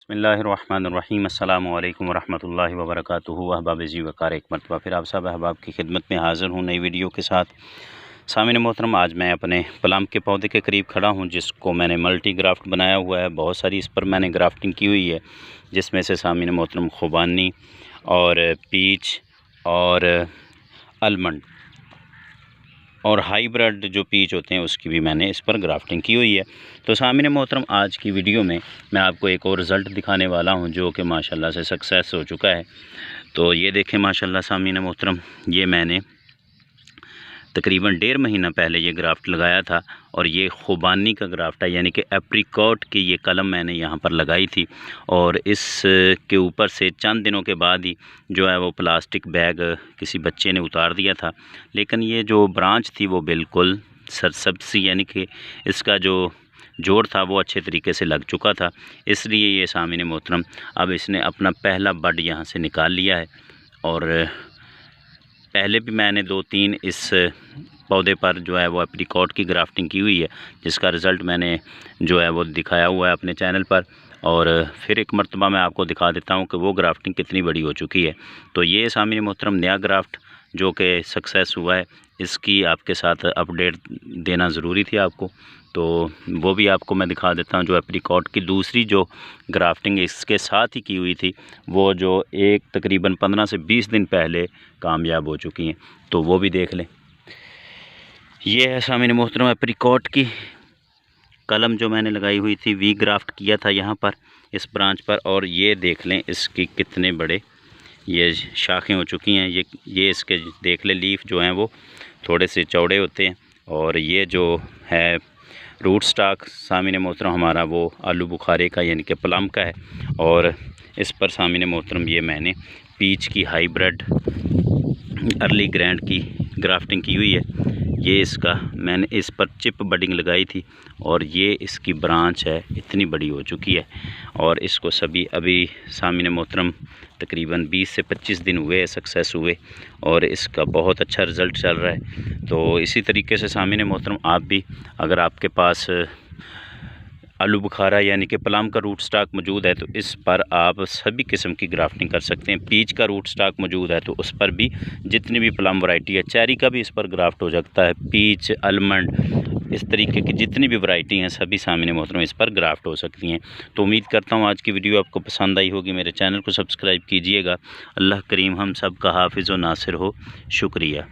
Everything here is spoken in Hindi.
बिस्मिल्लाहिर्रहमानिर्रहीम अस्सलामु अलैकुम वरहमतुल्लाहि वबरकातुहू। अहबाब जी वकार एक मरतबा फिर आप सब अहबाब की खिदमत में हाज़िर हूँ नई वीडियो के साथ। सामिन मोहतरम, आज मैं अपने प्लम के पौधे के करीब खड़ा हूँ जिसको मैंने मल्टी ग्राफ्ट बनाया हुआ है। बहुत सारी इस पर मैंने ग्राफ्टिंग की हुई है, जिसमें से सामिन मोहतरम खुबानी और पीच और अलमंड और हाइब्रिड जो पीच होते हैं उसकी भी मैंने इस पर ग्राफ्टिंग की हुई है। तो सामिन मोहतरम, आज की वीडियो में मैं आपको एक और रिज़ल्ट दिखाने वाला हूं जो कि माशाल्लाह से सक्सेस हो चुका है। तो ये देखें माशाल्लाह सामिन मोहतरम, ये मैंने तकरीबन 1.5 महीना पहले ये ग्राफ्ट लगाया था और ये खुबानी का ग्राफ्ट है, यानी कि एप्रिकॉट की ये कलम मैंने यहाँ पर लगाई थी। और इस के ऊपर से चंद दिनों के बाद ही जो है वो प्लास्टिक बैग किसी बच्चे ने उतार दिया था, लेकिन ये जो ब्रांच थी वो बिल्कुल सरसब्ज़ी, यानी कि इसका जो जोड़ था वो अच्छे तरीके से लग चुका था। इसलिए ये सामिन मोहतरम अब इसने अपना पहला बड यहाँ से निकाल लिया है। और पहले भी मैंने 2-3 इस पौधे पर जो है वो एप्रिकॉट की ग्राफ्टिंग की हुई है, जिसका रिज़ल्ट मैंने जो है वो दिखाया हुआ है अपने चैनल पर। और फिर एक मरतबा मैं आपको दिखा देता हूँ कि वो ग्राफ्टिंग कितनी बड़ी हो चुकी है। तो ये सामिन मोहतरम नया ग्राफ्ट जो कि सक्सेस हुआ है, इसकी आपके साथ अपडेट देना ज़रूरी थी आपको, तो वो भी आपको मैं दिखा देता हूँ। जो एप्रिकॉट की दूसरी जो ग्राफ्टिंग इसके साथ ही की हुई थी, वो जो एक तकरीबन 15 से 20 दिन पहले कामयाब हो चुकी हैं, तो वो भी देख लें। ये है सामिन मोहतरम एप्रिकॉट की कलम जो मैंने लगाई हुई थी, वी ग्राफ्ट किया था यहाँ पर इस ब्रांच पर। और ये देख लें इसकी कितने बड़े ये शाखें हो चुकी हैं। ये इसके देख लें लीफ जो हैं वो थोड़े से चौड़े होते हैं। और ये जो है रूट स्टॉक सामिन मोहतरम हमारा वो आलू बुखारे का यानी कि प्लम का है। और इस पर सामिन मोहतरम ये मैंने पीच की हाइब्रिड अर्ली ग्रैंड की ग्राफ्टिंग की हुई है। ये इसका मैंने इस पर चिप बडिंग लगाई थी और ये इसकी ब्रांच है, इतनी बड़ी हो चुकी है। और इसको सभी अभी सामिन मोहतरम तकरीबन 20 से 25 दिन हुए सक्सेस हुए और इसका बहुत अच्छा रिज़ल्ट चल रहा है। तो इसी तरीके से सामिन मोहतरम आप भी, अगर आपके पास आलू बुखारा यानी कि प्लम का रूट स्टॉक मौजूद है तो इस पर आप सभी किस्म की ग्राफ्टिंग कर सकते हैं। पीच का रूट स्टॉक मौजूद है तो उस पर भी जितनी भी प्लम वैरायटी है, चेरी का भी इस पर ग्राफ्ट हो सकता है, पीच, अलमंड, इस तरीके की जितनी भी वैरायटी हैं सभी सामिन मोहतरम इस पर ग्राफ्ट हो सकती हैं। तो उम्मीद करता हूँ आज की वीडियो आपको पसंद आई होगी। मेरे चैनल को सब्सक्राइब कीजिएगा। अल्लाह करीम हम सब का हाफिज़ व नासिर हो। शुक्रिया।